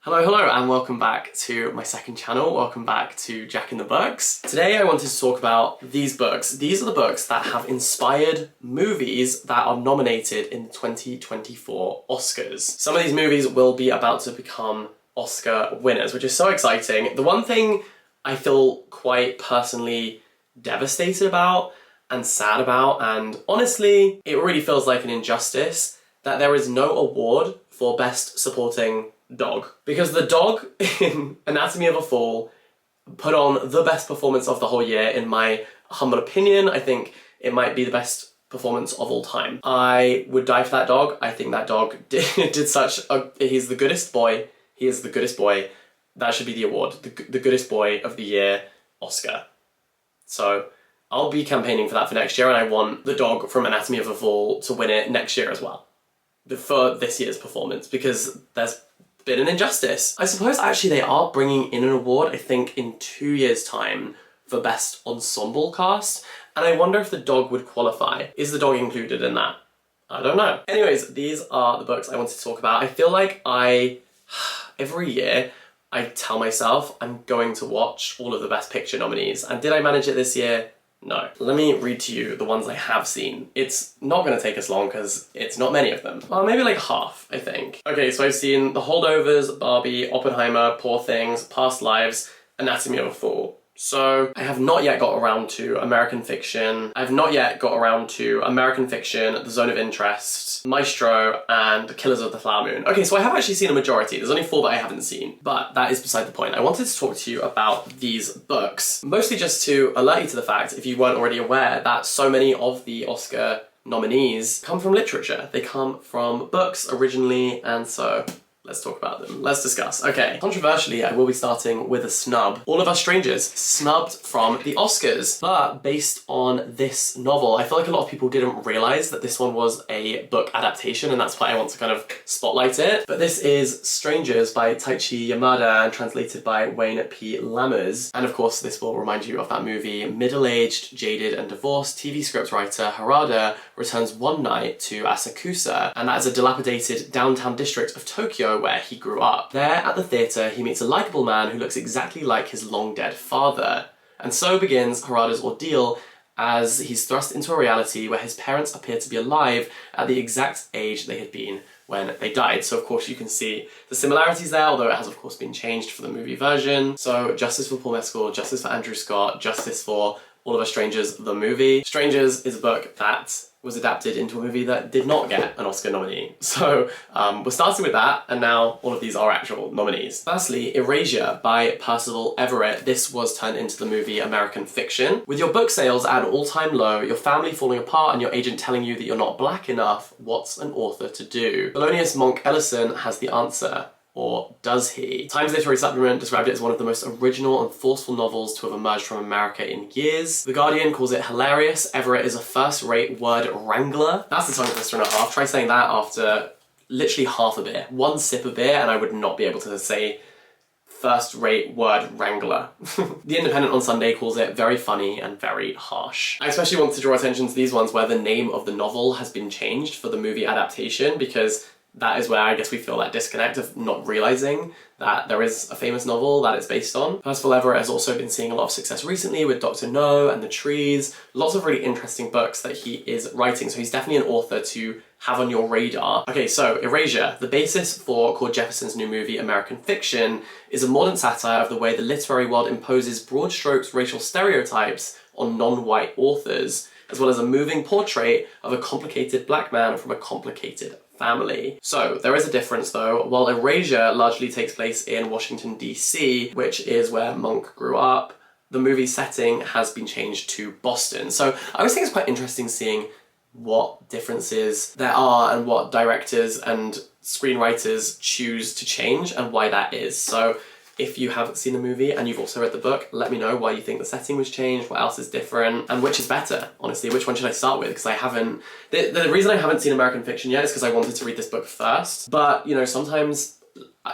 Hello and welcome back to my second channel. Welcome back to Jack in the Books. Today I wanted to talk about these books. These are the books that have inspired movies that are nominated in the 2024 Oscars. Some of these movies will be about to become Oscar winners, which is so exciting. The one thing I feel quite personally devastated about and sad about, and honestly, it really feels like an injustice that there is no award for Best Supporting Dog. Because the dog in Anatomy of a Fall put on the best performance of the whole year, in my humble opinion. I think it might be the best performance of all time. I would die for that dog. I think that dog did such a... He's the goodest boy. He is the goodest boy. That should be the award. The goodest boy of the year Oscar. So I'll be campaigning for that for next year, and I want the dog from Anatomy of a Fall to win it next year as well. For this year's performance, because there's been an injustice. I suppose actually they are bringing in an award, I think in 2 years' time, for Best Ensemble Cast, and I wonder if the dog would qualify. Is the dog included in that? I don't know. Anyways, these are the books I wanted to talk about. I feel like every year I tell myself I'm going to watch all of the Best Picture nominees, and did I manage it this year? No. Let me read to you the ones I have seen. It's not going to take us long because it's not many of them. Well, maybe like half, I think. Okay, so I've seen The Holdovers, Barbie, Oppenheimer, Poor Things, Past Lives, Anatomy of a Fall. So I have not yet got around to American Fiction. I have not yet got around to American Fiction, The Zone of Interest, Maestro, and Killers of the Flower Moon. Okay, so I have actually seen a majority. There's only 4 that I haven't seen, but that is beside the point. I wanted to talk to you about these books, mostly just to alert you to the fact, if you weren't already aware, that so many of the Oscar nominees come from literature. They come from books originally, and so let's talk about them. Let's discuss. Okay, controversially, I will be starting with a snub. All of Us Strangers, snubbed from the Oscars. But based on this novel, I feel like a lot of people didn't realise that this one was a book adaptation, and that's why I want to kind of spotlight it. But this is Strangers by Taichi Yamada, and translated by Wayne P. Lammers. And of course, this will remind you of that movie. Middle-aged, jaded, and divorced TV scriptwriter Harada returns one night to Asakusa, and that is a dilapidated downtown district of Tokyo where he grew up. There at the theatre, he meets a likeable man who looks exactly like his long-dead father. And so begins Harada's ordeal as he's thrust into a reality where his parents appear to be alive at the exact age they had been when they died. So of course you can see the similarities there, although it has of course been changed for the movie version. So justice for Paul Mescal, justice for Andrew Scott, justice for All of Us Strangers, the movie. Strangers is a book that was adapted into a movie that did not get an Oscar nominee. So we're starting with that, and now all of these are actual nominees. Firstly, Erasure by Percival Everett. This was turned into the movie American Fiction. With your book sales at an all-time low, your family falling apart, and your agent telling you that you're not black enough, what's an author to do? Thelonious Monk Ellison has the answer. Or does he? Times Literary Supplement described it as one of the most original and forceful novels to have emerged from America in years. The Guardian calls it hilarious. Everett is a first-rate word wrangler. That's the tongue twister and a half. Try saying that after literally half a beer. One sip of beer and I would not be able to say first-rate word wrangler. The Independent on Sunday calls it very funny and very harsh. I especially want to draw attention to these ones where the name of the novel has been changed for the movie adaptation, because that is where I guess we feel that disconnect of not realising that there is a famous novel that it's based on. Percival Everett has also been seeing a lot of success recently with Dr. No and The Trees. Lots of really interesting books that he is writing, so he's definitely an author to have on your radar. Okay, so Erasure. The basis for Cord Jefferson's new movie American Fiction is a modern satire of the way the literary world imposes broad strokes racial stereotypes on non-white authors, as well as a moving portrait of a complicated black man from a complicated family. So there is a difference though. While Erasure largely takes place in Washington DC, which is where Monk grew up, the movie setting has been changed to Boston. So I always think it's quite interesting seeing what differences there are and what directors and screenwriters choose to change and why that is. So if you haven't seen the movie and you've also read the book, let me know why you think the setting was changed, what else is different, and which is better, honestly. Which one should I start with? Because I haven't... The reason I haven't seen American Fiction yet is because I wanted to read this book first. But, you know, sometimes...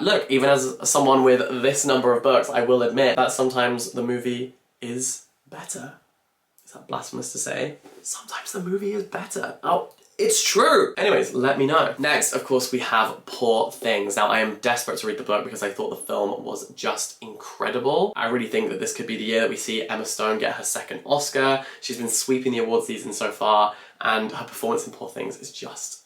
Look, even as someone with this number of books, I will admit that sometimes the movie is better. Is that blasphemous to say? Sometimes the movie is better. Oh, It's true! Anyways, let me know. Next, of course, we have Poor Things. Now, I am desperate to read the book because I thought the film was just incredible. I really think that this could be the year that we see Emma Stone get her second Oscar. She's been sweeping the award season so far, and her performance in Poor Things is just,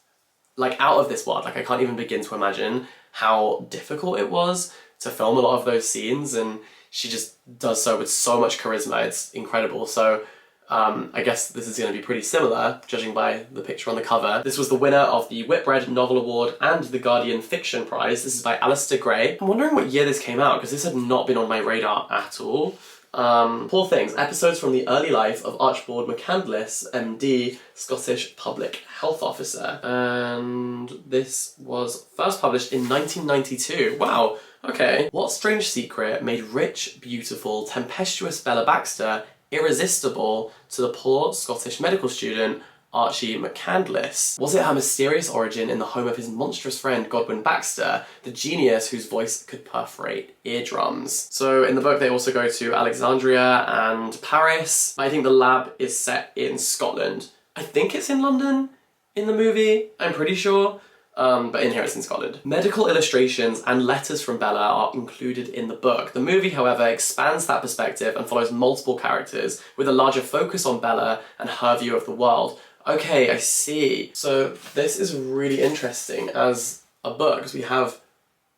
like, out of this world. Like, I can't even begin to imagine how difficult it was to film a lot of those scenes, and she just does so with so much charisma. It's incredible. So I guess this is going to be pretty similar, judging by the picture on the cover. This was the winner of the Whitbread Novel Award and the Guardian Fiction Prize. This is by Alistair Gray. I'm wondering what year this came out, because this had not been on my radar at all. Poor Things, episodes from the early life of Archibald McCandless, MD, Scottish Public Health Officer. And this was first published in 1992. Wow, okay. What strange secret made rich, beautiful, tempestuous Bella Baxter irresistible to the poor Scottish medical student Archie McCandless? Was it her mysterious origin in the home of his monstrous friend Godwin Baxter, the genius whose voice could perforate eardrums? So in the book they also go to Alexandria and Paris. I think the lab is set in Scotland. I think it's in London in the movie, I'm pretty sure. But in here it's in Scotland. Medical illustrations and letters from Bella are included in the book. The movie, however, expands that perspective and follows multiple characters with a larger focus on Bella and her view of the world. Okay, I see. So this is really interesting as a book, because we have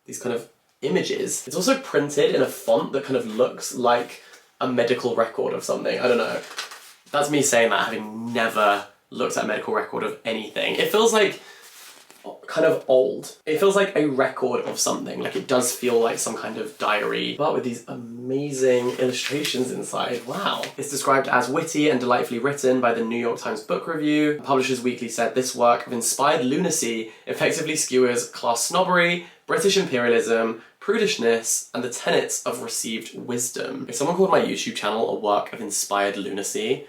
these kind of images. It's also printed in a font that kind of looks like a medical record of something. I don't know. That's me saying that, having never looked at a medical record of anything. It feels like kind of old. It feels like a record of something. Like, it does feel like some kind of diary, but with these amazing illustrations inside. Wow. It's described as witty and delightfully written by the New York Times Book Review. Publishers Weekly said this work of inspired lunacy effectively skewers class snobbery, British imperialism, prudishness, and the tenets of received wisdom. If someone called my YouTube channel a work of inspired lunacy,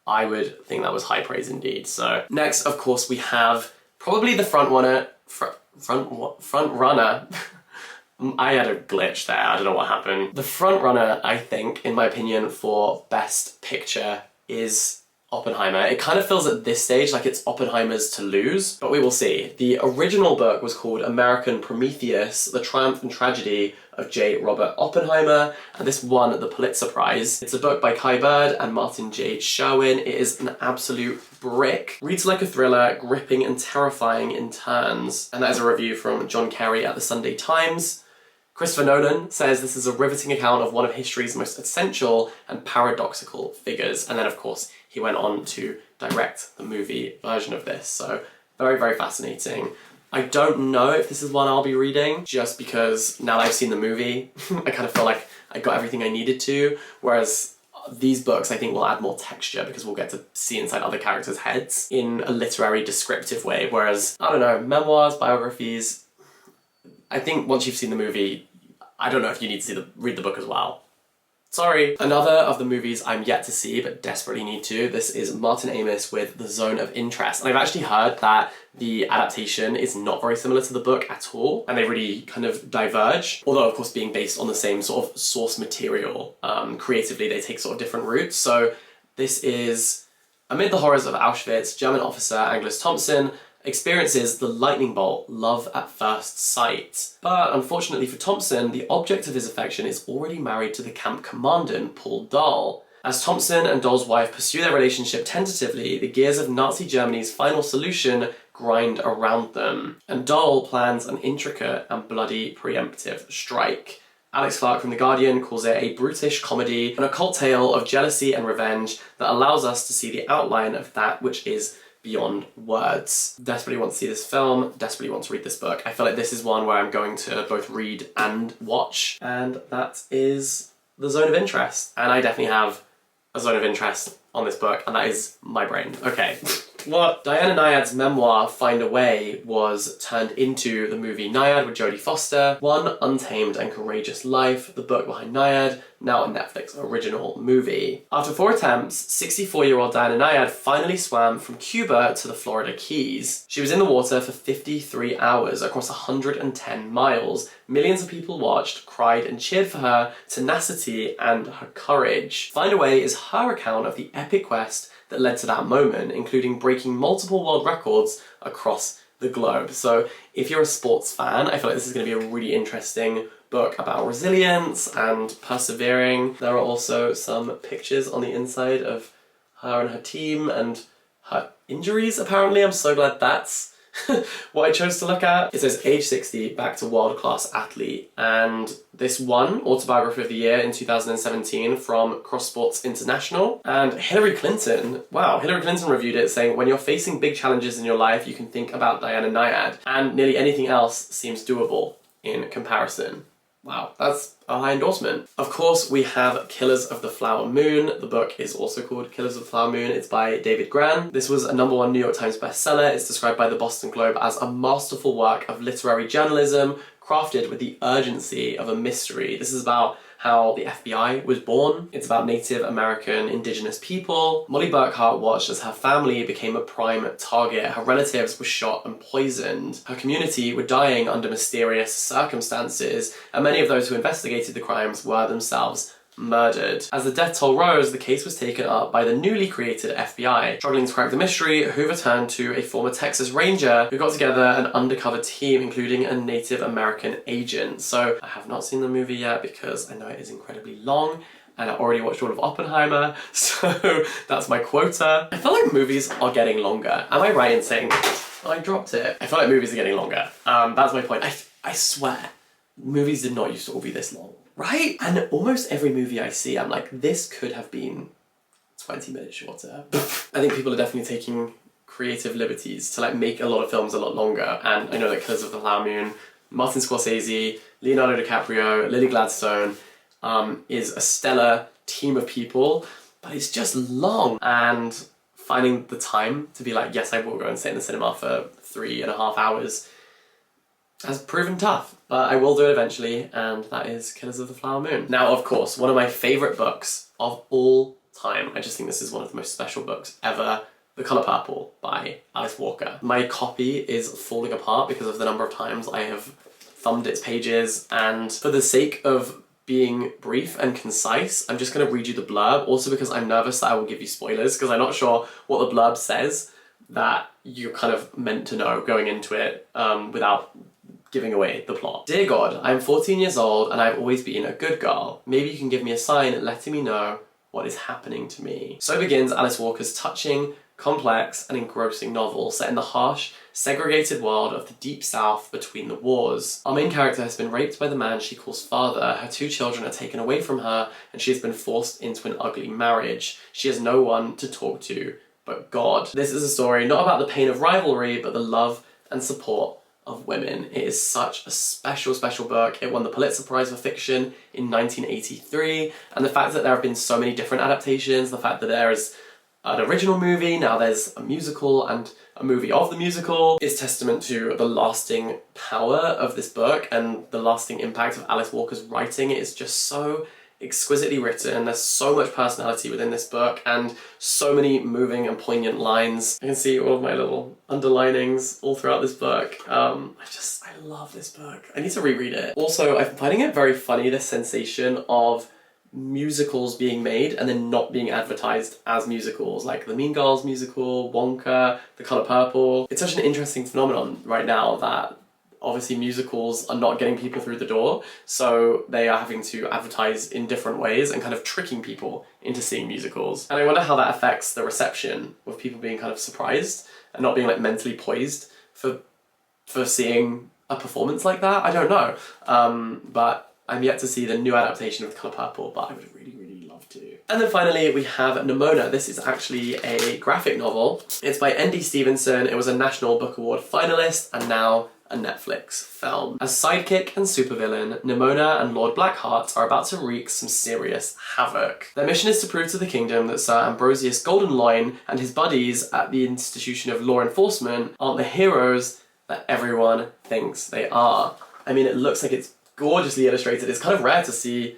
I would think that was high praise indeed. So next, of course, we have probably the front runner. I had a glitch there, I don't know what happened. The front runner, I think, in my opinion, for Best Picture is Oppenheimer. It kind of feels at this stage like it's Oppenheimer's to lose, but we will see. The original book was called American Prometheus, The Triumph and Tragedy of J. Robert Oppenheimer, and this won the Pulitzer Prize. It's a book by Kai Bird and Martin J. Sherwin. It is an absolute brick. Reads like a thriller, gripping and terrifying in turns. And that is a review from John Kerry at the Sunday Times. Christopher Nolan says this is a riveting account of one of history's most essential and paradoxical figures. And then, of course, he went on to direct the movie version of this. So very, very fascinating. I don't know if this is one I'll be reading, just because now that I've seen the movie, I kind of feel like I got everything I needed to, whereas these books I think will add more texture because we'll get to see inside other characters' heads in a literary descriptive way, whereas, I don't know, memoirs, biographies, I think once you've seen the movie, I don't know if you need to read the book as well. Sorry. Another of the movies I'm yet to see but desperately need to, this is Martin Amis with The Zone of Interest. And I've actually heard that the adaptation is not very similar to the book at all, and they really kind of diverge. Although, of course, being based on the same sort of source material, creatively they take sort of different routes. So this is, amid the horrors of Auschwitz, German officer Angelus Thompson experiences the lightning bolt, love at first sight. But unfortunately for Thompson, the object of his affection is already married to the camp commandant, Paul Dahl. As Thompson and Dahl's wife pursue their relationship tentatively, the gears of Nazi Germany's final solution grind around them, and Dahl plans an intricate and bloody preemptive strike. Alex Clark from The Guardian calls it a brutish comedy, an occult tale of jealousy and revenge that allows us to see the outline of that which is beyond words. Desperately want to see this film, desperately want to read this book. I feel like this is one where I'm going to both read and watch, and that is The Zone of Interest. And I definitely have a zone of interest on this book, and that is my brain. Okay. What? Diana Nyad's memoir, Find a Way, was turned into the movie Nyad with Jodie Foster. One Untamed and Courageous Life, the book behind Nyad, now a Netflix original movie. After 4 attempts, 64-year-old Diana Nyad finally swam from Cuba to the Florida Keys. She was in the water for 53 hours across 110 miles. Millions of people watched, cried, and cheered for her tenacity and her courage. Find a Way is her account of the epic quest that led to that moment, including breaking multiple world records across the globe. So if you're a sports fan, I feel like this is going to be a really interesting book about resilience and persevering. There are also some pictures on the inside of her and her team and her injuries, apparently. I'm so glad that's what I chose to look at. It says age 60, back to world-class athlete. And this won Autobiography of the Year in 2017 from Cross Sports International. And Hillary Clinton reviewed it saying, when you're facing big challenges in your life, you can think about Diana Nyad. And nearly anything else seems doable in comparison. Wow, that's a high endorsement. Of course, we have Killers of the Flower Moon. The book is also called Killers of the Flower Moon. It's by David Grann. This was a #1 New York Times bestseller. It's described by the Boston Globe as a masterful work of literary journalism crafted with the urgency of a mystery. This is about how the FBI was born. It's about Native American indigenous people. Molly Burkhart watched as her family became a prime target. Her relatives were shot and poisoned. Her community were dying under mysterious circumstances, and many of those who investigated the crimes were themselves murdered. As the death toll rose, the case was taken up by the newly created FBI. Struggling to crack the mystery, Hoover turned to a former Texas Ranger who got together an undercover team, including a Native American agent. So I have not seen the movie yet because I know it is incredibly long, and I already watched all of Oppenheimer, so that's my quota. I feel like movies are getting longer. Am I right in saying I dropped it? I feel like movies are getting longer. That's my point. I swear, movies did not used to all be this long. Right? And almost every movie I see, I'm like, this could have been 20 minutes shorter. I think people are definitely taking creative liberties to like make a lot of films a lot longer. And I know that Killers of the Flower Moon, Martin Scorsese, Leonardo DiCaprio, Lily Gladstone is a stellar team of people, but it's just long. And finding the time to be like, yes, I will go and sit in the cinema for 3.5 hours has proven tough, but I will do it eventually, and that is Killers of the Flower Moon. Now, of course, one of my favourite books of all time, I just think this is one of the most special books ever, The Colour Purple by Alice Walker. My copy is falling apart because of the number of times I have thumbed its pages, and for the sake of being brief and concise, I'm just going to read you the blurb, also because I'm nervous that I will give you spoilers, because I'm not sure what the blurb says that you're kind of meant to know going into it without giving away the plot. Dear God, I'm 14 years old and I've always been a good girl. Maybe you can give me a sign letting me know what is happening to me. So begins Alice Walker's touching, complex and engrossing novel set in the harsh, segregated world of the Deep South between the wars. Our main character has been raped by the man she calls father, her 2 children are taken away from her, and she has been forced into an ugly marriage. She has no one to talk to but God. This is a story not about the pain of rivalry, but the love and support of women. It is such a special, special book. It won the Pulitzer Prize for Fiction in 1983, and the fact that there have been so many different adaptations, the fact that there is an original movie, now there's a musical and a movie of the musical, is testament to the lasting power of this book and the lasting impact of Alice Walker's writing. It is just so exquisitely written. There's so much personality within this book and so many moving and poignant lines. I can see all of my little underlinings all throughout this book. I love this book. I need to reread it. Also, I'm finding it very funny, this sensation of musicals being made and then not being advertised as musicals, like the Mean Girls musical, Wonka, The Colour Purple. It's such an interesting phenomenon right now that obviously musicals are not getting people through the door, so they are having to advertise in different ways and kind of tricking people into seeing musicals. And I wonder how that affects the reception of people being kind of surprised and not being like mentally poised for seeing a performance like that. I don't know. But I'm yet to see the new adaptation of The Colour Purple, but I would really, really love to. And then finally we have Nimona. This is actually a graphic novel. It's by N.D. Stevenson. It was a National Book Award finalist and now a Netflix film. As sidekick and supervillain, Nimona and Lord Blackheart are about to wreak some serious havoc. Their mission is to prove to the kingdom that Sir Ambrosius Goldenloin and his buddies at the Institution of Law Enforcement aren't the heroes that everyone thinks they are. I mean, it looks like it's gorgeously illustrated. It's kind of rare to see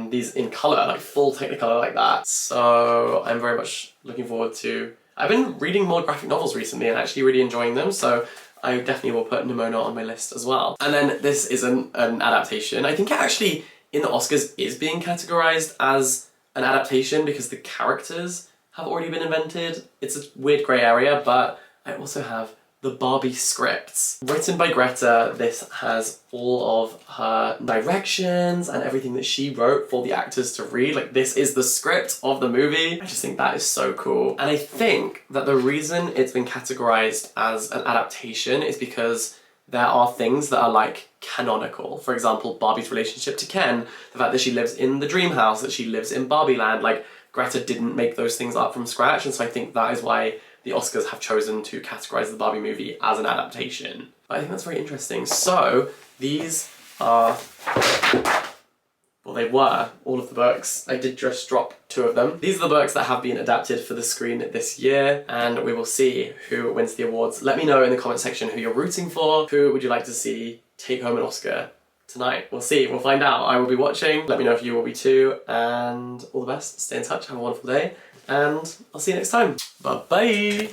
these in colour, like full Technicolor like that. So I'm very much looking forward to... I've been reading more graphic novels recently and actually really enjoying them, so I definitely will put Nimona on my list as well. And then this is an adaptation. I think it actually, in the Oscars, is being categorised as an adaptation because the characters have already been invented. It's a weird grey area, but I also have the Barbie scripts. Written by Greta, this has all of her directions and everything that she wrote for the actors to read. Like, this is the script of the movie. I just think that is so cool. And I think that the reason it's been categorized as an adaptation is because there are things that are like canonical. For example, Barbie's relationship to Ken, the fact that she lives in the dream house, that she lives in Barbie land. Like, Greta didn't make those things up from scratch, and so I think that is why the Oscars have chosen to categorize the Barbie movie as an adaptation. I think that's very interesting. So these are, well, they were all of the books. I did just drop 2 of them. These are the books that have been adapted for the screen this year, and we will see who wins the awards. Let me know in the comment section who you're rooting for. Who would you like to see take home an Oscar tonight? We'll see, we'll find out. I will be watching. Let me know if you will be too, and all the best. Stay in touch, have a wonderful day, and I'll see you next time. Bye-bye!